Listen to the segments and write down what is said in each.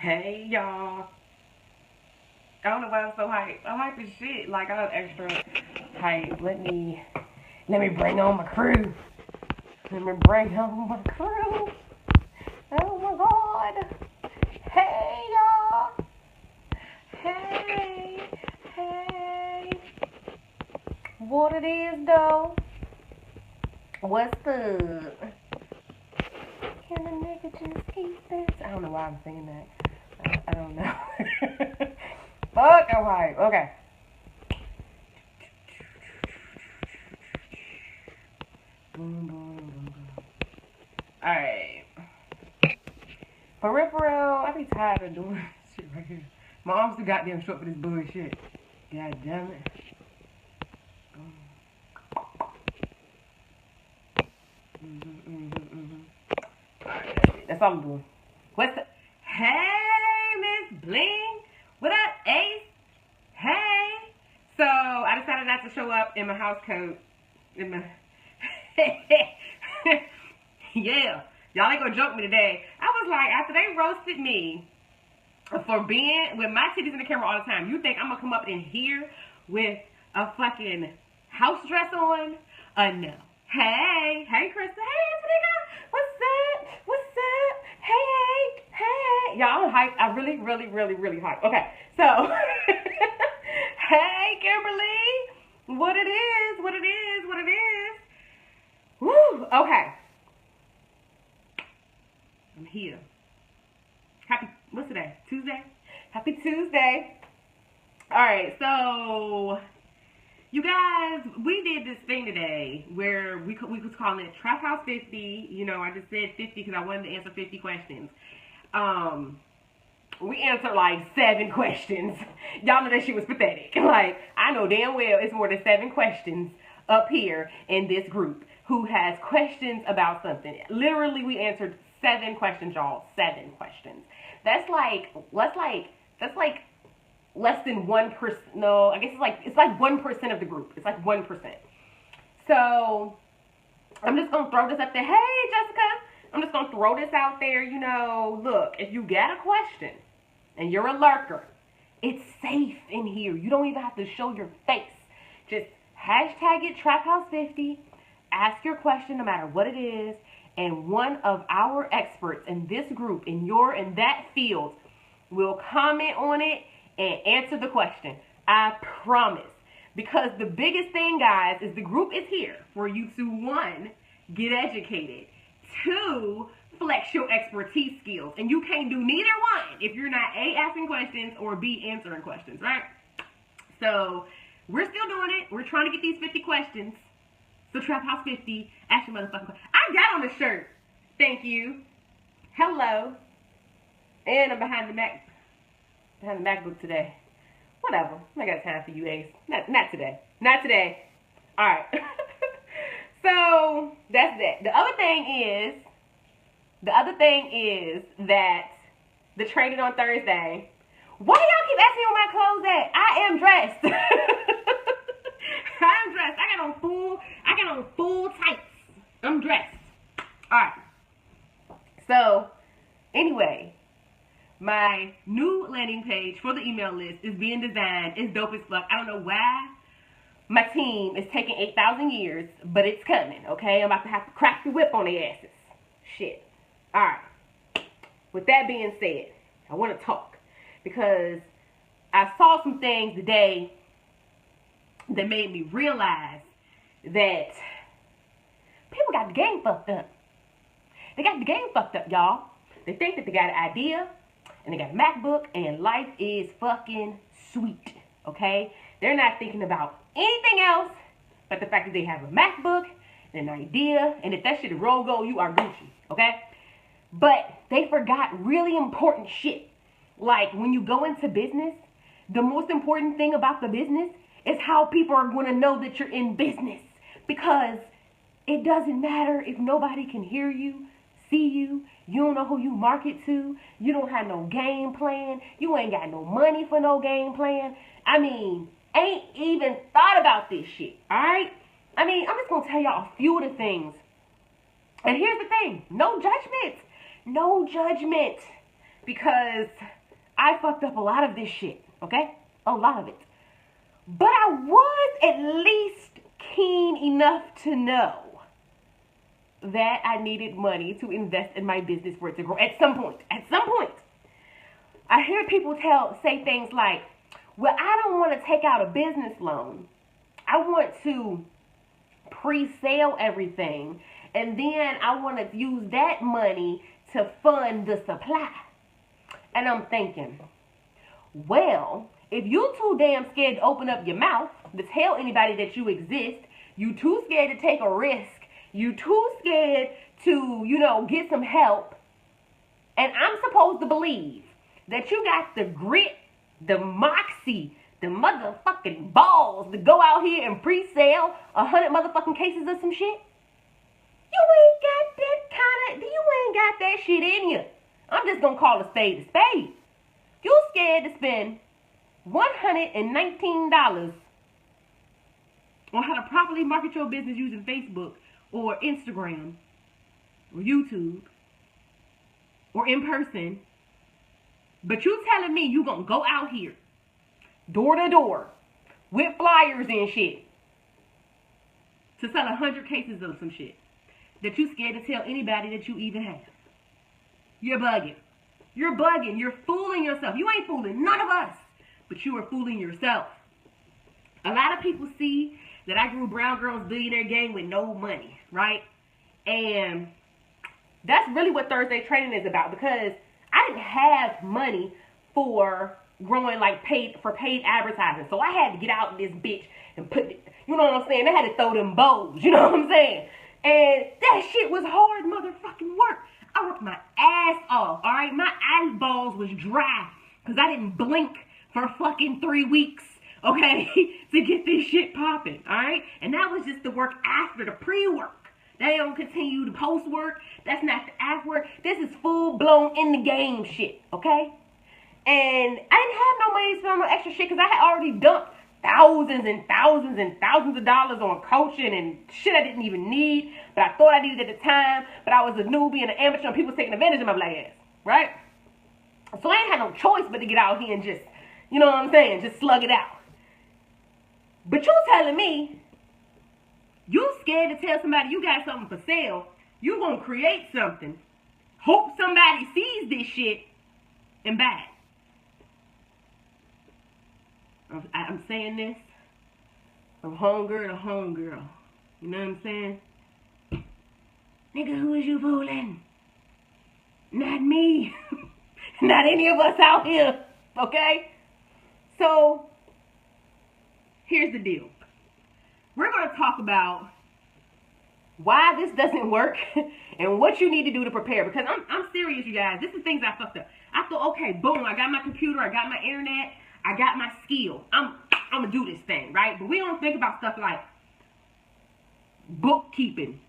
Hey y'all. I don't know why I'm so hyped. I'm hyped as shit. Like I was extra hyped. Let me bring on my crew. Let me bring on my crew. Oh my god. Hey y'all. Hey. What it is though? What's up? Can a nigga just eat this? I don't know why I'm saying that. I don't know. Fuck, I'm hyped. Okay. Alright. For real, I be tired of doing shit right here. My arms too goddamn short for this bullshit. God damn it. Alright, that's all I'm doing. What's the... Hey, Miss Bling. What up, Ace? Hey. So, I decided not to show up in my house coat. In my... Yeah. Y'all ain't gonna joke me today. I was like, after they roasted me for being with my titties in the camera all the time, you think I'm gonna come up in here with a fucking house dress on? No. Hey, Krista. Hey, Antonica. What's up? Hey. Y'all, I'm hyped. I really hyped. Okay, so, hey, Kimberly. What it is. Woo, okay. I'm here. What's today? Tuesday? Happy Tuesday. Alright, so you guys, we did this thing today where we was calling it Traphouse 50. You know, I just said 50 because I wanted to answer 50 questions. We answered like 7 questions. Y'all know that shit was pathetic. Like, I know damn well it's more than 7 questions up here in this group who has questions about something. Literally, we answered 7 questions, y'all. 7 questions. That's like less than 1%. No, I guess it's like 1% of the group. It's like 1%. So I'm just gonna throw this up there. Hey, Jessica. I'm just gonna throw this out there. You know, look, if you got a question and you're a lurker, it's safe in here. You don't even have to show your face. Just hashtag it Traphouse50. Ask your question no matter what it is. And one of our experts in this group, in that field, will comment on it and answer the question. I promise. Because the biggest thing, guys, is the group is here for you to, 1, get educated, 2, flex your expertise skills. And you can't do neither one if you're not A, asking questions, or B, answering questions, right? So, we're still doing it. We're trying to get these 50 questions. So Traphouse 50, ask your motherfucking question. I got on the shirt. Thank you. Hello. And I'm behind the MacBook today. Whatever. I got time for you, Ace. Not today. Alright. So that's that. The other thing is that the training on Thursday. Why y'all keep asking me where my clothes at? I am dressed. I'm dressed. I got on full tights. I'm dressed. Alright. So, anyway, my new landing page for the email list is being designed. It's dope as fuck. I don't know why my team is taking 8,000 years, but it's coming, okay? I'm about to have to crack the whip on their asses. Shit. Alright. With that being said, I want to talk because I saw some things today that made me realize that people got the game fucked up. They got the game fucked up, y'all. They think that they got an idea and they got a MacBook and life is fucking sweet, okay? They're not thinking about anything else but the fact that they have a MacBook and an idea, and if that shit is roll go, you are Gucci, okay? But they forgot really important shit. Like when you go into business, the most important thing about the business is how people are going to know that you're in business. Because it doesn't matter if nobody can hear you, see you, you don't know who you market to, you don't have no game plan, you ain't got no money for no game plan. I mean, ain't even thought about this shit, alright? I mean, I'm just going to tell y'all a few of the things. And here's the thing, no judgment. Because I fucked up a lot of this shit, okay? A lot of it. But I was at least keen enough to know that I needed money to invest in my business for it to grow at some point. At some point. I hear people say things like, well, I don't want to take out a business loan. I want to pre-sale everything. And then I want to use that money to fund the supply. And I'm thinking, well, if you too damn scared to open up your mouth to tell anybody that you exist, you too scared to take a risk, you too scared to, get some help, and I'm supposed to believe that you got the grit, the moxie, the motherfucking balls to go out here and pre-sale 100 motherfucking cases of some shit? You ain't got that shit in you. I'm just gonna call a spade a spade. You scared to spend $119 on how to properly market your business using Facebook or Instagram or YouTube or in person, but you telling me you gonna go out here door to door with flyers and shit to sell 100 cases of some shit that you scared to tell anybody that you even have? You're bugging. You're bugging. You're fooling yourself. You ain't fooling none of us, but you are fooling yourself. A lot of people see that I grew Brown Girls Billionaire Gang with no money, right? And that's really what Thursday Trading is about, because I didn't have money for growing paid advertising. So I had to get out in this bitch and put it, you know what I'm saying? I had to throw them bows, you know what I'm saying? And that shit was hard motherfucking work. I worked my ass off, all right? My eyeballs was dry because I didn't blink for fucking 3 weeks, okay, to get this shit popping, all right? And that was just the work after the pre-work. They don't continue the post-work. That's not the after-work. This is full-blown in-the-game shit, okay? And I didn't have no money to spend on no extra shit because I had already dumped thousands and thousands and thousands of dollars on coaching and shit I didn't even need, but I thought I needed at the time, but I was a newbie and an amateur and people taking advantage of my black ass, right? So I ain't had no choice but to get out here and just, you know what I'm saying, just slug it out. But you telling me you scared to tell somebody you got something for sale, you gonna create something, hope somebody sees this shit, and buy it. I'm saying this from homegirl to homegirl. You know what I'm saying? Nigga, who is you fooling? Not me. Not any of us out here. Okay? So, here's the deal. We're going to talk about why this doesn't work and what you need to do to prepare. Because I'm serious, you guys. This is things I fucked up. I thought, okay, boom, I got my computer, I got my internet, I got my skill. I'm gonna do this thing, right? But we don't think about stuff like bookkeeping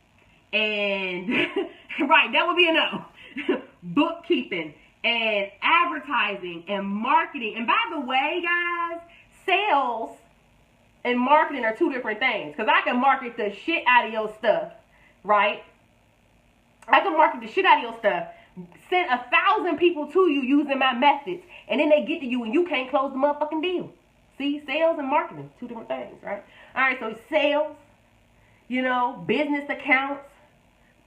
and right, that would be a no. Bookkeeping and advertising and marketing. And by the way, guys, sales and marketing are two different things. Because I can market the shit out of your stuff, right? I can market the shit out of your stuff. Send 1,000 people to you using my methods, and then they get to you and you can't close the motherfucking deal. See, sales and marketing, two different things, right? All right, so sales, business accounts,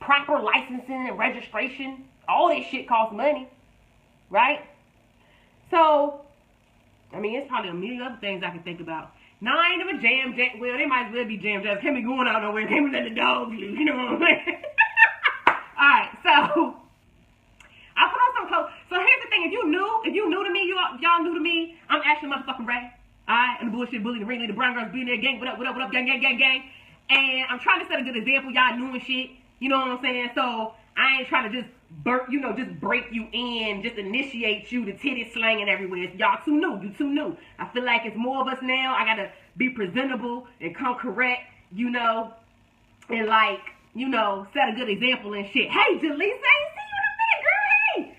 proper licensing and registration, all this shit costs money, right? So, I mean, it's probably a million other things I can think about. Now, I ain't even jam. Well, they might as well be jam. Can't be going out nowhere. Can't be letting the dogs loose, you know what I'm saying? All right, so I put on some clothes. So here's the thing: if you new to me, y'all new to me, I'm actually motherfucking Ray. Alright, and the bullshit bully, the ringleader, the Brown Girls Billionaire Gang, what up, gang. And I'm trying to set a good example, y'all new and shit. You know what I'm saying? So I ain't trying to just just break you in, just initiate you to titty slanging everywhere. Y'all too new, you too new. I feel like it's more of us now. I gotta be presentable and come correct, and set a good example and shit. Hey, Jaleesa, I ain't see you in a minute, girl. Hey.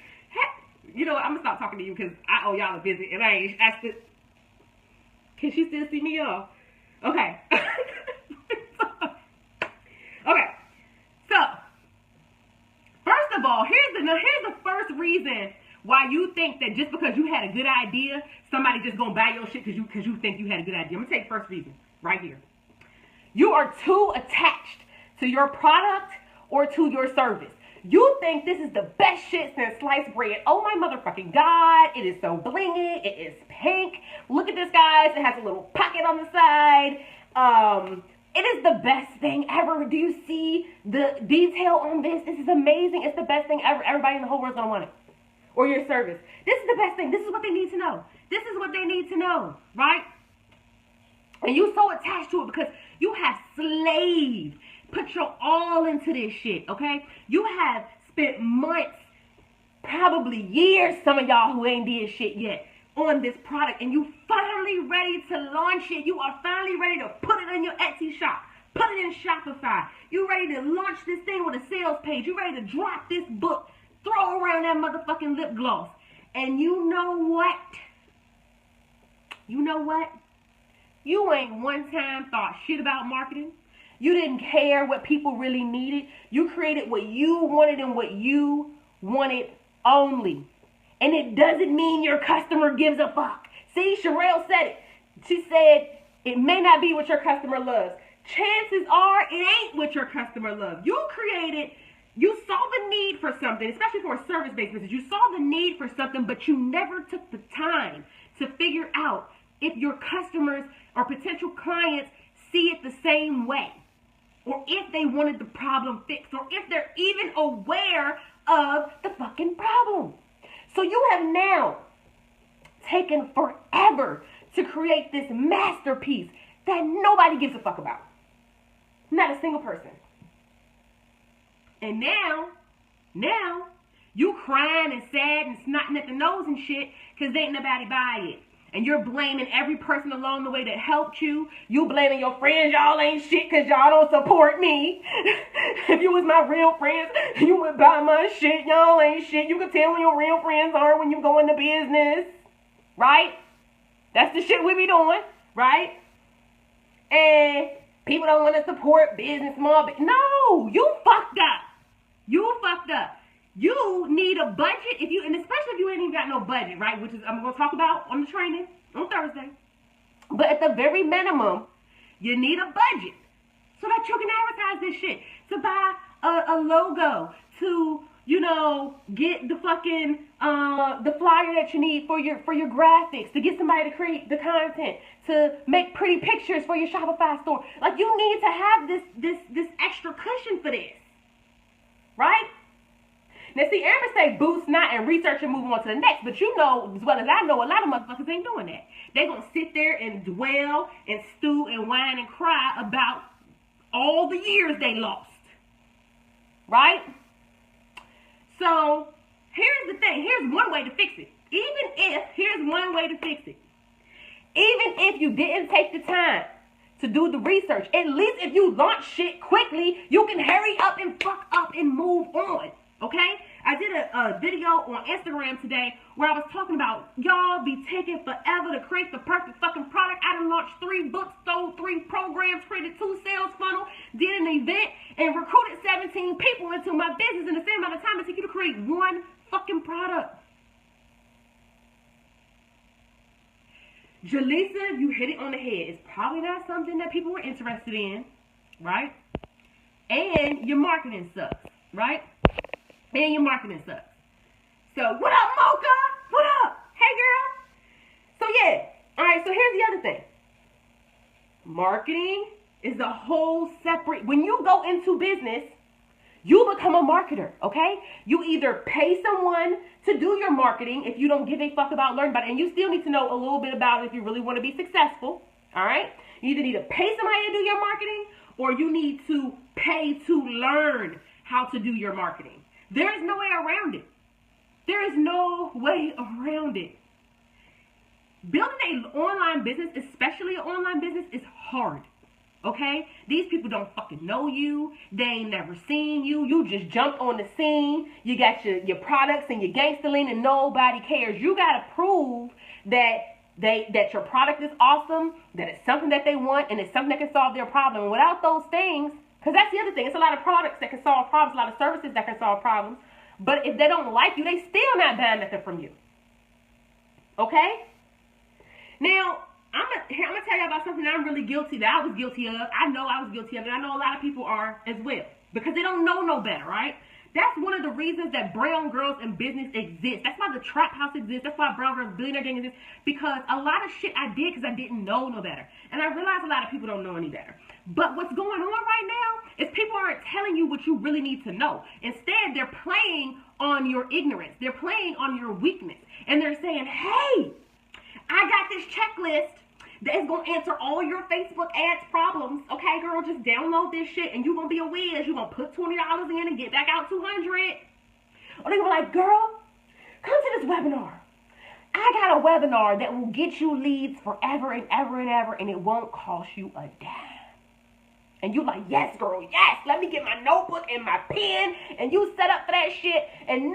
I'm gonna stop talking to you because I owe y'all a visit and I ain't asked it. Can she still see me, y'all? Okay. Okay. So, first of all, here's the first reason why you think that just because you had a good idea, somebody just gonna buy your shit because you think you had a good idea. I'm gonna take the first reason right here. You are too attached to your product or to your service. You think this is the best shit since sliced bread. Oh my motherfucking God, it is so blingy, it is pink. Look at this, guys, it has a little pocket on the side. It is the best thing ever. Do you see the detail on this? This is amazing. It's the best thing ever. Everybody in the whole world's gonna want it. Or your service. This is the best thing. This is what they need to know. This is what they need to know, right? And you so attached to it because you have slaved, put your all into this shit, okay? You have spent months, probably years, some of y'all who ain't did shit yet, on this product, and you finally ready to launch it. You are finally ready to put it in your Etsy shop, put it in Shopify. You ready to launch this thing with a sales page. You ready to drop this book, throw around that motherfucking lip gloss. And you know what? You know what? You ain't one time thought shit about marketing. You didn't care what people really needed. You created what you wanted and what you wanted only. And it doesn't mean your customer gives a fuck. See, Sherelle said it. She said, it may not be what your customer loves. Chances are it ain't what your customer loves. You saw the need for something, especially for a service-based business. You saw the need for something, but you never took the time to figure out if your customers or potential clients see it the same way, or if they wanted the problem fixed, or if they're even aware of the fucking problem. So you have now taken forever to create this masterpiece that nobody gives a fuck about. Not a single person. And now, you crying and sad and snotting at the nose and shit because ain't nobody buy it. And you're blaming every person along the way that helped you. You blaming your friends. Y'all ain't shit because y'all don't support me. If you was my real friends, you would buy my shit. Y'all ain't shit. You can tell when your real friends are when you go into business. Right? That's the shit we be doing. Right? And people don't want to support business, small business. No, you fucked up. You fucked up. You need a budget, and especially if you ain't even got no budget, right? Which is I'm going to talk about on the training on Thursday. But at the very minimum, you need a budget so that you can advertise this shit, to buy a logo, to get the fucking the flyer that you need for your graphics, to get somebody to create the content, to make pretty pictures for your Shopify store. Like, you need to have this extra cushion for this, right? Now, see, Amber say boost not and research and move on to the next. But you know, as well as I know, a lot of motherfuckers ain't doing that. They gonna sit there and dwell and stew and whine and cry about all the years they lost. Right? So, here's the thing. Here's one way to fix it. Here's one way to fix it. Even if you didn't take the time to do the research, at least if you launch shit quickly, you can hurry up and fuck up and move on. Okay? I did a video on Instagram today where I was talking about y'all be taking forever to create the perfect fucking product. I done launched 3 books, sold 3 programs, created 2 sales funnels, did an event, and recruited 17 people into my business in the same amount of time it took you to create 1 fucking product. Jaleesa, you hit it on the head. It's probably not something that people were interested in, right? And your marketing sucks, right? And your marketing sucks. So, what up, Mocha? What up? Hey, girl. So, yeah. All right, so here's the other thing. Marketing is a whole separate... When you go into business, you become a marketer, okay? You either pay someone to do your marketing if you don't give a fuck about learning about it. And you still need to know a little bit about it if you really want to be successful, all right? You either need to pay somebody to do your marketing, or you need to pay to learn how to do your marketing. There is no way around it. There is no way around it. Building an online business, especially an online business, is hard. Okay? These people don't fucking know you. They ain't never seen you. You just jumped on the scene. You got your products and your gangster lean and nobody cares. You gotta prove that your product is awesome, that it's something that they want, and it's something that can solve their problem. And without those things, because that's the other thing. It's a lot of products that can solve problems, a lot of services that can solve problems. But if they don't like you, they still not buying nothing from you. Okay? Now, I'm gonna tell you about something that I'm really guilty, that I was guilty of. I know I was guilty of it. I know a lot of people are as well. Because they don't know no better, right? That's one of the reasons that brown girls in business exist. That's why the Traphouse exists. That's why brown girls billionaire gang exists. Because a lot of shit I did because I didn't know no better. And I realize a lot of people don't know any better. But what's going on right now is people aren't telling you what you really need to know. Instead, they're playing on your ignorance. They're playing on your weakness. And they're saying, hey, I got this checklist that is going to answer all your Facebook ads problems. Okay, girl, just download this shit and you're going to be a whiz. You're going to put $20 in and get back out $200. Or they were like, girl, come to this webinar. I got a webinar that will get you leads forever and ever and ever, and it won't cost you a dime. And you like, yes, girl, yes. Let me get my notebook and my pen. And you set up for that shit. And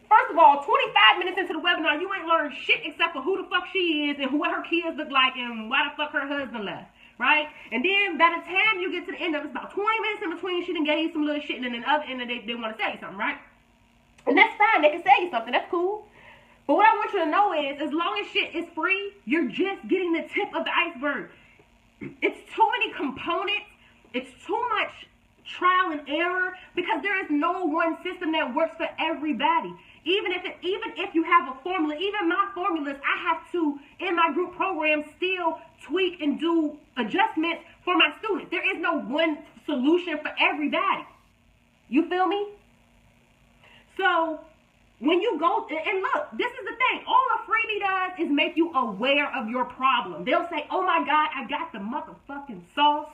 first of all, 25 minutes into the webinar, you ain't learned shit except for who the fuck she is and what her kids look like and why the fuck her husband left. Right? And then by the time you get to the end of it, it's about 20 minutes in between. She done gave you some little shit, and then the other end, they want to say something, right? And that's fine. They can say you something. That's cool. But what I want you to know is, as long as shit is free, you're just getting the tip of the iceberg. It's too many components. It's too much trial and error because there is no one system that works for everybody. Even if you have a formula, even my formulas, I have to, in my group program, still tweak and do adjustments for my students. There is no one solution for everybody. You feel me? So when you go, and look, this is the thing. All a freebie does is make you aware of your problem. They'll say, oh my God, I got the motherfucking sauce.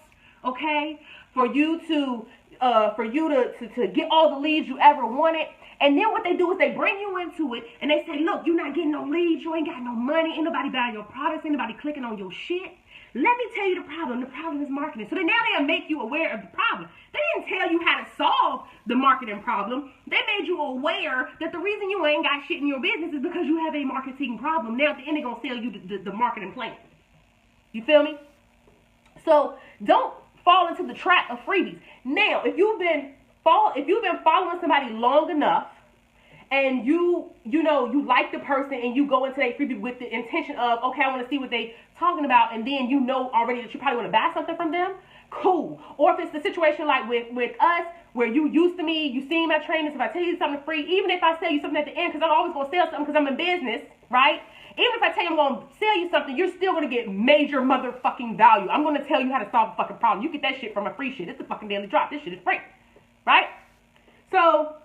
Okay, for you to get all the leads you ever wanted. And then what they do is they bring you into it and they say, look, you're not getting no leads, you ain't got no money, ain't nobody buying your products, ain't nobody clicking on your shit. Let me tell you the problem. The problem is marketing. So now they'll make you aware of the problem. They didn't tell you how to solve the marketing problem. They made you aware that the reason you ain't got shit in your business is because you have a marketing problem. Now at the end they're gonna sell you the marketing plan. You feel me? So don't fall into the trap of freebies. Now, if you've been following somebody long enough, and you like the person, and you go into that freebie with the intention of, okay, I want to see what they talking about, and then you know already that you probably want to buy something from them, cool. Or if it's the situation like with us, where you used to me, you seen my trainings, if I tell you something free, even if I sell you something at the end, because I'm always going to sell something because I'm in business, right? Even if I tell you I'm going to sell you something, you're still going to get major motherfucking value. I'm going to tell you how to solve a fucking problem. You get that shit from a free shit. It's a fucking daily drop. This shit is free. Right? So,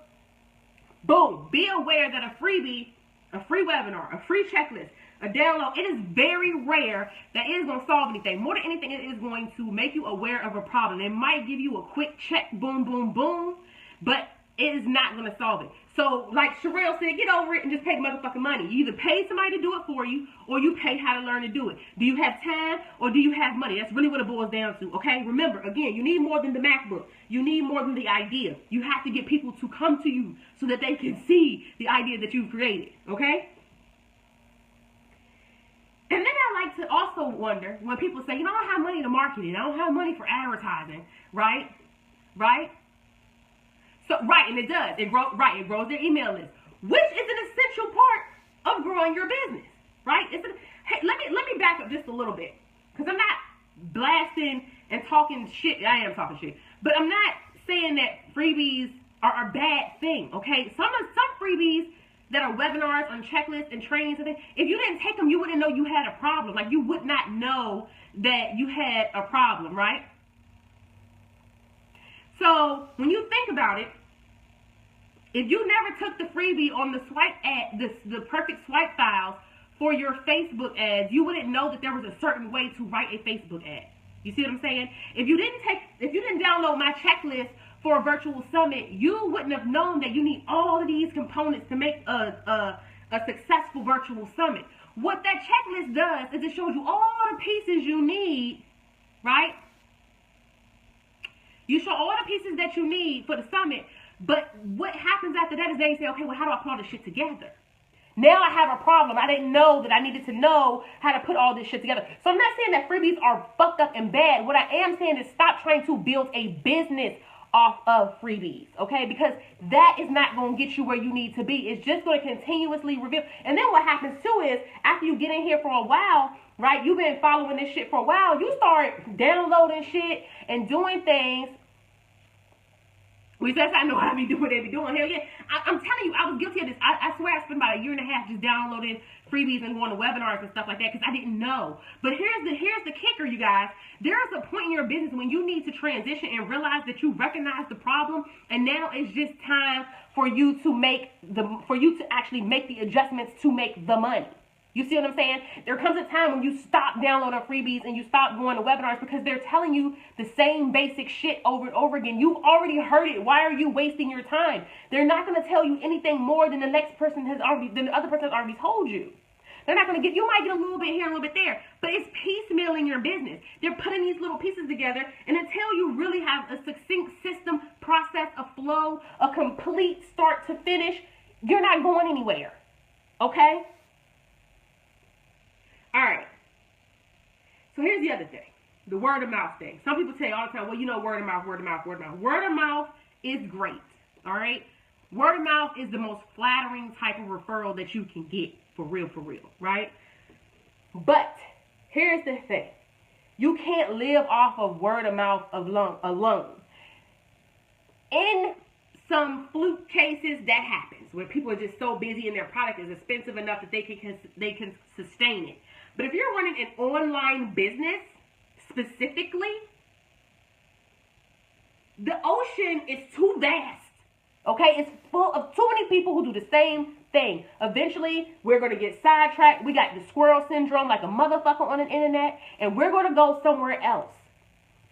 boom. Be aware that a freebie, a free webinar, a free checklist, a download, it is very rare that it is going to solve anything. More than anything, it is going to make you aware of a problem. It might give you a quick check, boom, boom, boom, but it is not going to solve it. So, like Sherelle said, get over it and just pay the motherfucking money. You either pay somebody to do it for you, or you pay how to learn to do it. Do you have time, or do you have money? That's really what it boils down to, okay? Remember, again, you need more than the MacBook. You need more than the idea. You have to get people to come to you so that they can see the idea that you've created, okay? And then I like to also wonder when people say, I don't have money to marketing. I don't have money for advertising, right? Right? So, right, and it does. It grows their email list, which is an essential part of growing your business, right? Hey, let me back up just a little bit, because I'm not blasting and talking shit. I am talking shit, but I'm not saying that freebies are a bad thing, okay? Some freebies that are webinars on checklists and trainings and things, if you didn't take them, you wouldn't know you had a problem. Like, you would not know that you had a problem, right? So when you think about it, if you never took the freebie on the swipe ad, the perfect swipe files for your Facebook ads, you wouldn't know that there was a certain way to write a Facebook ad. You see what I'm saying? If you didn't download my checklist for a virtual summit, you wouldn't have known that you need all of these components to make a successful virtual summit. What that checklist does is it shows you all the pieces you need, right? You show all the pieces that you need for the summit, but what happens after that is they say, okay, well, how do I put all this shit together? Now I have a problem. I didn't know that I needed to know how to put all this shit together. So I'm not saying that freebies are fucked up and bad. What I am saying is stop trying to build a business off of freebies, okay? Because that is not going to get you where you need to be. It's just going to continuously reveal. And then what happens too is after you get in here for a while, right? You've been following this shit for a while. You start downloading shit and doing things. Which that's I know how they be doing. Hell yeah. I'm telling you, I was guilty of this. I swear I spent about a year and a half just downloading freebies and going to webinars and stuff like that because I didn't know. But here's the kicker, you guys. There's a point in your business when you need to transition and realize that you recognize the problem, and now it's just time for you to actually make the adjustments to make the money. You see what I'm saying? There comes a time when you stop downloading freebies and you stop going to webinars because they're telling you the same basic shit over and over again. You've already heard it. Why are you wasting your time? They're not going to tell you anything more than the other person has already told you. They're not going to you might get a little bit here, a little bit there, but it's piecemealing your business. They're putting these little pieces together, and until you really have a succinct system, process, a flow, a complete start to finish, you're not going anywhere. Okay? All right. So here's the other thing. The word of mouth thing. Some people tell you all the time, well, you know, word of mouth, word of mouth, word of mouth. Word of mouth is great. All right? Word of mouth is the most flattering type of referral that you can get. For real, right? But here's the thing. You can't live off of word of mouth alone. In some fluke cases, that happens where people are just so busy and their product is expensive enough that they can sustain it. But if you're running an online business specifically, the ocean is too vast. Okay, it's full of too many people who do the same thing. Eventually, we're going to get sidetracked. We got the squirrel syndrome like a motherfucker on the internet, and we're going to go somewhere else.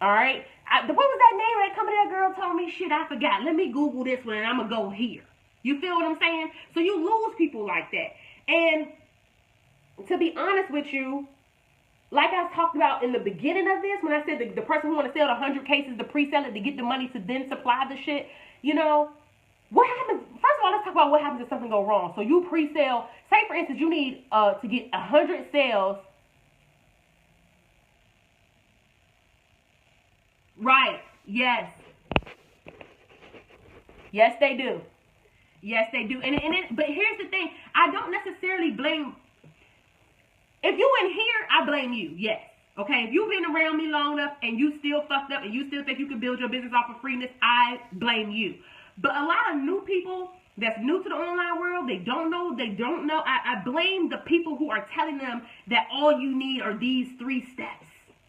All right? What was that name of that company that girl told me? Shit, I forgot. Let me Google this one, and I'm going to go here. You feel what I'm saying? So you lose people like that. And to be honest with you, like I talked about in the beginning of this, when I said the person who want to sell 100 cases to pre-sell it to get the money to then supply the shit, you know, what happens? First of all, let's talk about what happens if something goes wrong. So you pre-sale. Say, for instance, you need to get 100 sales. Right. Yes. Yes, they do. Yes, they do. But here's the thing. I don't necessarily blame. If you in here, I blame you. Yes. Okay. If you've been around me long enough and you still fucked up and you still think you can build your business off of freeness, I blame you. But a lot of new people that's new to the online world, they don't know. I blame the people who are telling them that all you need are these 3 steps.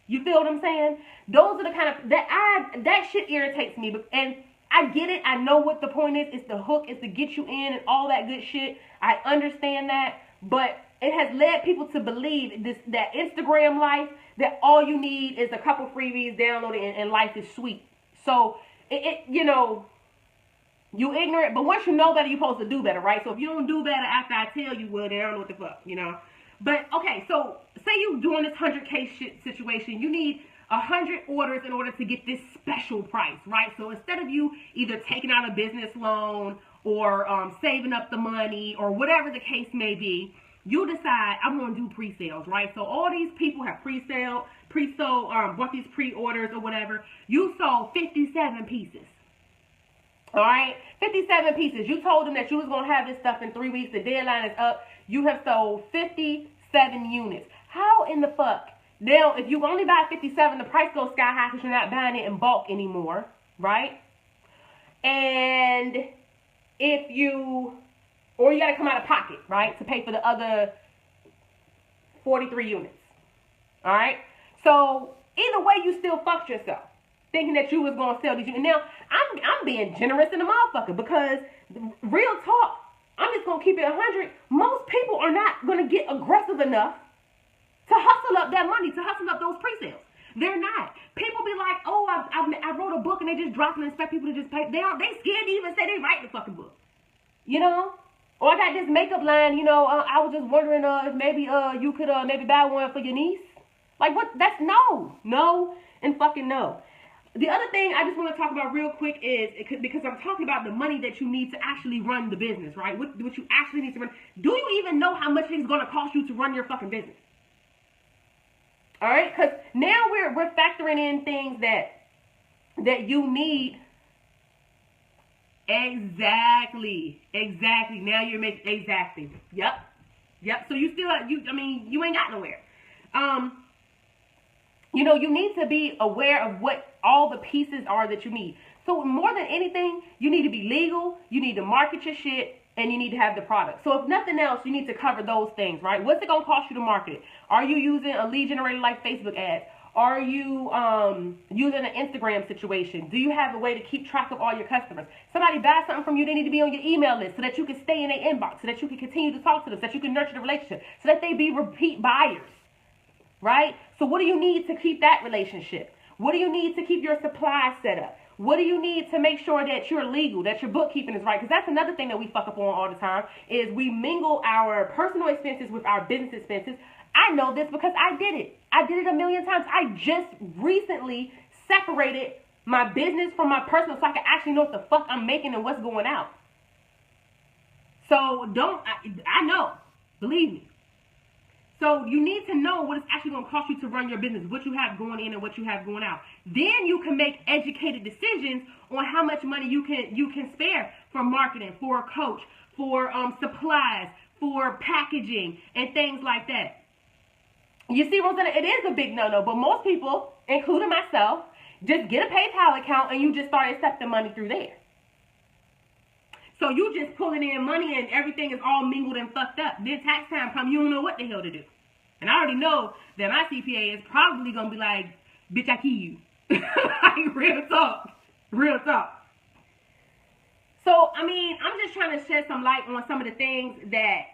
You feel what I'm saying? Those are the kind of, that shit irritates me. And I get it. I know what the point is. It's the hook. It's to get you in and all that good shit. I understand that. But it has led people to believe that Instagram life, that all you need is a couple freebies, download it, and life is sweet. So, you know, you ignorant, but once you know better, you're supposed to do better, right? So if you don't do better after I tell you, well, then I don't know what the fuck, you know? But, okay, so say you're doing this 100K shit situation. You need 100 orders in order to get this special price, right? So instead of you either taking out a business loan or saving up the money or whatever the case may be, you decide, I'm going to do pre-sales, right? So all these people have pre-sold, bought these pre-orders or whatever. You sold 57 pieces. All right, 57 pieces. You told them that you was going to have this stuff in 3 weeks. The deadline is up. You have sold 57 units. How in the fuck? Now, if you only buy 57, the price goes sky high because you're not buying it in bulk anymore, right? And or you got to come out of pocket, right, to pay for the other 43 units. All right? So, either way, you still fucked yourself, thinking that you was going to sell these units. Now, I'm being generous in the motherfucker because, real talk, I'm just going to keep it 100. Most people are not going to get aggressive enough to hustle up that money, to hustle up those pre-sales. They're not. People be like, oh, I wrote a book and they just drop it and expect people to just pay. They scared to even say they write the fucking book. You know? Or I got this makeup line, you know, I was just wondering if maybe you could maybe buy one for your niece. Like, what? That's no. No and fucking no. The other thing I just want to talk about real quick is, because I'm talking about the money that you need to actually run the business, right? What you actually need to run. Do you even know how much it's going to cost you to run your fucking business? All right? Because now we're factoring in things that you need Exactly. Now you're making, exactly. Yep. So you still, you ain't got nowhere. You need to be aware of what all the pieces are that you need. So more than anything, you need to be legal, you need to market your shit, and you need to have the product. So if nothing else, you need to cover those things, right? What's it going to cost you to market it? Are you using a lead generator like Facebook ads? Are you using an Instagram situation? Do you have a way to keep track of all your customers? Somebody buys something from you, they need to be on your email list so that you can stay in their inbox, so that you can continue to talk to them, so that you can nurture the relationship, so that they be repeat buyers, right? So what do you need to keep that relationship? What do you need to keep your supply set up? What do you need to make sure that you're legal, that your bookkeeping is right? Because that's another thing that we fuck up on all the time, is we mingle our personal expenses with our business expenses. I know this because I did it. I did it a million times. I just recently separated my business from my personal so I can actually know what the fuck I'm making and what's going out. So I know, believe me. So you need to know what it's actually going to cost you to run your business, what you have going in and what you have going out. Then you can make educated decisions on how much money you can spare for marketing, for a coach, for supplies, for packaging, and things like that. You see, Rosanna, it is a big no-no, but most people, including myself, just get a PayPal account and you just start accepting money through there. So you just pulling in money and everything is all mingled and fucked up. Then tax time comes, you don't know what the hell to do. And I already know that my CPA is probably going to be like, bitch, I kill you. Like, real talk. So, I'm just trying to shed some light on some of the things that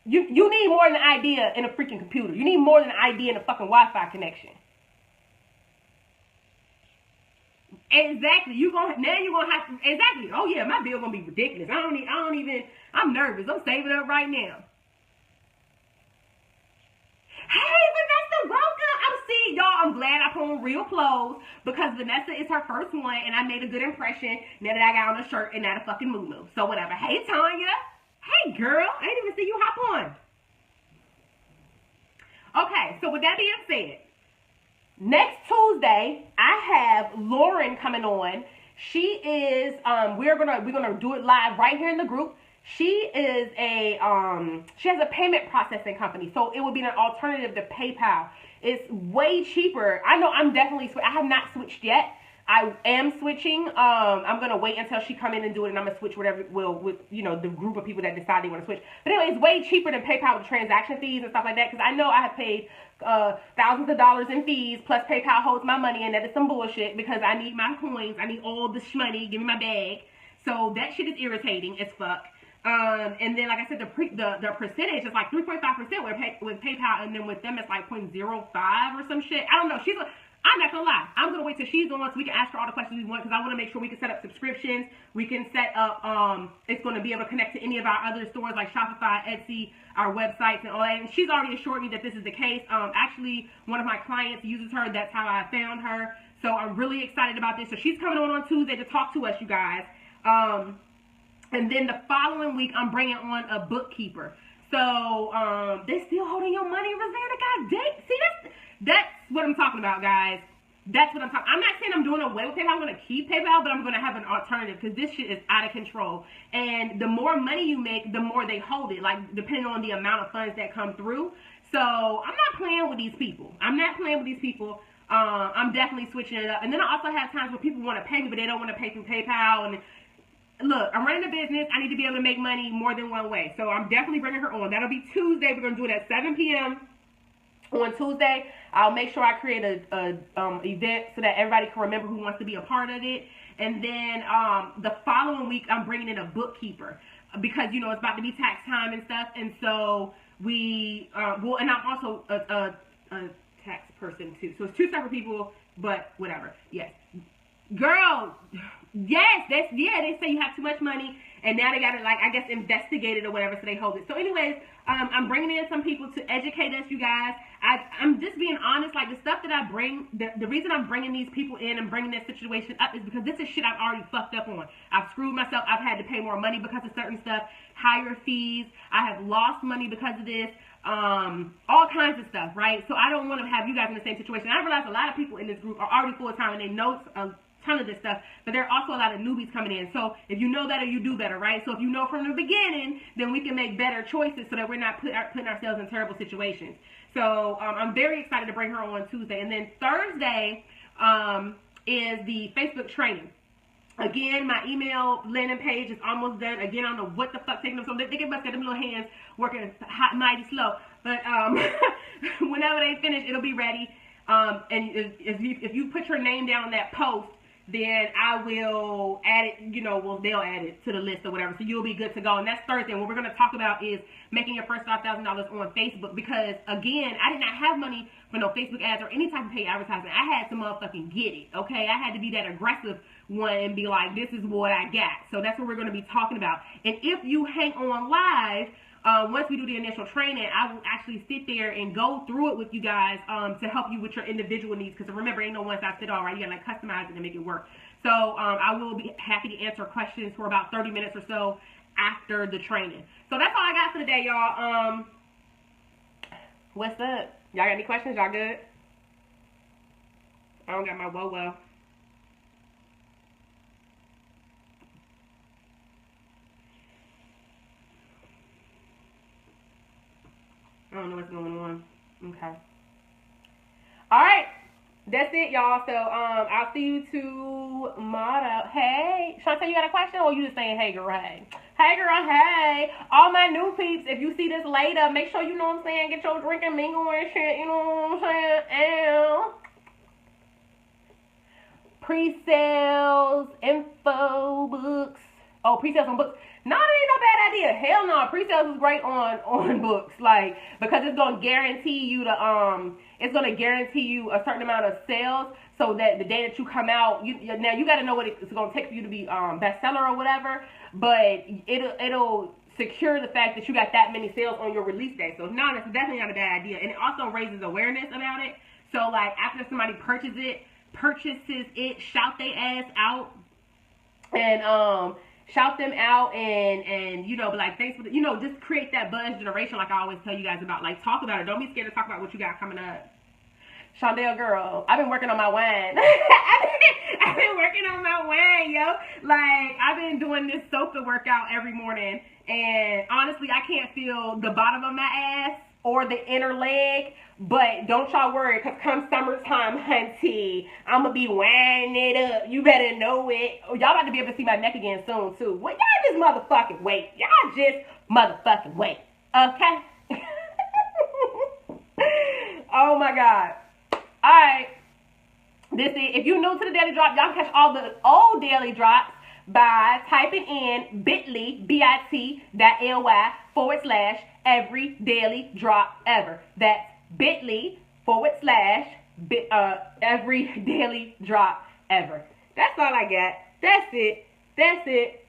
you need more than an idea in a freaking computer. You need more than an idea in a fucking Wi-Fi connection. Exactly. You're gonna have to, exactly. Oh yeah, my bill gonna be ridiculous. I'm nervous. I'm saving up right now. Hey Vanessa, welcome. Y'all, I'm glad I put on real clothes because Vanessa is her first one and I made a good impression now that I got on a shirt and not a fucking moo-moo. So whatever. Hey Tanya. Hey girl, I didn't even see you hop on. Okay, so with that being said, next Tuesday, I have Lauren coming on. She is, we're gonna do it live right here in the group. She is she has a payment processing company, so it would be an alternative to PayPal. It's way cheaper. I know I have not switched yet. I am switching. I'm gonna wait until she come in and do it, and I'm gonna switch whatever with the group of people that decide they want to switch. But anyway, it's way cheaper than PayPal with transaction fees and stuff like that. Because I know I have paid thousands of dollars in fees, plus PayPal holds my money, and that is some bullshit because I need my coins. I need all this money. Give me my bag. So that shit is irritating as fuck. And then, like I said, the percentage is like 3.5% with PayPal, and then with them it's like 0.05 or some shit. I don't know. I'm not gonna lie. I'm gonna wait till she's on so we can ask her all the questions we want because I want to make sure we can set up subscriptions. We can set up, it's going to be able to connect to any of our other stores like Shopify, Etsy, our websites, and all that. And she's already assured me that this is the case. Actually, one of my clients uses her. That's how I found her. So I'm really excited about this. So she's coming on Tuesday to talk to us, you guys. And then the following week, I'm bringing on a bookkeeper. So they're still holding your money, Rosanna. God dang. See, that's what I'm talking about, guys. That's what I'm talking. I'm not saying I'm doing away with PayPal. I'm going to keep PayPal, but I'm going to have an alternative because this shit is out of control. And the more money you make, the more they hold it, like depending on the amount of funds that come through. So I'm not playing with these people. I'm definitely switching it up. And then I also have times where people want to pay me, but they don't want to pay through PayPal. And look, I'm running a business. I need to be able to make money more than one way. So I'm definitely bringing her on. That'll be Tuesday. We're going to do it at 7 p.m. On Tuesday, I'll make sure I create a event so that everybody can remember who wants to be a part of it. And then the following week, I'm bringing in a bookkeeper because, it's about to be tax time and stuff. And so and I'm also a tax person too. So it's two separate people, but whatever. Yes. Girl, yes, they say you have too much money, and now they got to, investigate it or whatever, so they hold it. So anyways, I'm bringing in some people to educate us, you guys. I'm just being honest, like the stuff that I bring, the reason I'm bringing these people in and bringing this situation up is because this is shit I've already fucked up on. I've screwed myself. I've had to pay more money because of certain stuff, higher fees. I have lost money because of this. All kinds of stuff, right? So I don't want to have you guys in the same situation. I realize a lot of people in this group are already full-time and they know ton of this stuff, but there are also a lot of newbies coming in. So if you know better, you do better, right? So if you know from the beginning, then we can make better choices so that we're not putting ourselves in terrible situations. So I'm very excited to bring her on Tuesday. And then Thursday is the Facebook training. Again, my email landing page is almost done. Again, I don't know what the fuck taking them. So they must get them little hands working hot, mighty slow. But whenever they finish, it'll be ready. And if you put your name down on that post, then I will add it, you know, well, they'll add it to the list or whatever. So you'll be good to go. And that's Thursday. And what we're going to talk about is making your first $5,000 on Facebook. Because, again, I did not have money for no Facebook ads or any type of paid advertising. I had to motherfucking get it, okay? I had to be that aggressive one and be like, this is what I got. So that's what we're going to be talking about. And if you hang on live, once we do the initial training, I will actually sit there and go through it with you guys to help you with your individual needs. Because remember, ain't no one size fit all, right? You got to like customize it and make it work. So I will be happy to answer questions for about 30 minutes or so after the training. So that's all I got for today, y'all. What's up? Y'all got any questions? Y'all good? I don't got my whoa. I don't know what's going on. Okay. All right. That's it, y'all. So, I'll see you tomorrow. Hey. Shantae, you got a question? Or you just saying, hey, girl, hey? Hey, girl, hey. All my new peeps, if you see this later, make sure, you know what I'm saying, get your drink and mingle and shit, you know what I'm saying? Pre-sales, info, books. Oh, pre-sales on books. No, that ain't no bad idea. Hell no. Pre-sales is great on books, like, because it's gonna guarantee you a certain amount of sales, so that the day that you come out, now you got to know what it's gonna take for you to be bestseller or whatever, but it'll secure the fact that you got that many sales on your release day. So no, that's definitely not a bad idea, and it also raises awareness about it. So like after somebody purchases it, shout their ass out, and shout them out, and you know, be like, thanks for the, you know, just create that buzz generation, like I always tell you guys about. Like, talk about it. Don't be scared to talk about what you got coming up. Shondell, girl, I've been working on my wine. I've been working on my wine, yo. Like, I've been doing this sofa workout every morning, and honestly, I can't feel the bottom of my ass or the inner leg, but don't y'all worry, because come summertime, hunty, I'm going to be winding it up. You better know it. Y'all about to be able to see my neck again soon, too. Well, y'all just motherfucking wait. Y'all just motherfucking wait. Okay? Oh, my God. All right. This is, if you're new to the Daily Drop, y'all can catch all the old Daily Drops by typing in bit.ly, bit.ly / every daily drop ever. That's bit.ly / every daily drop ever. That's all I got. That's it.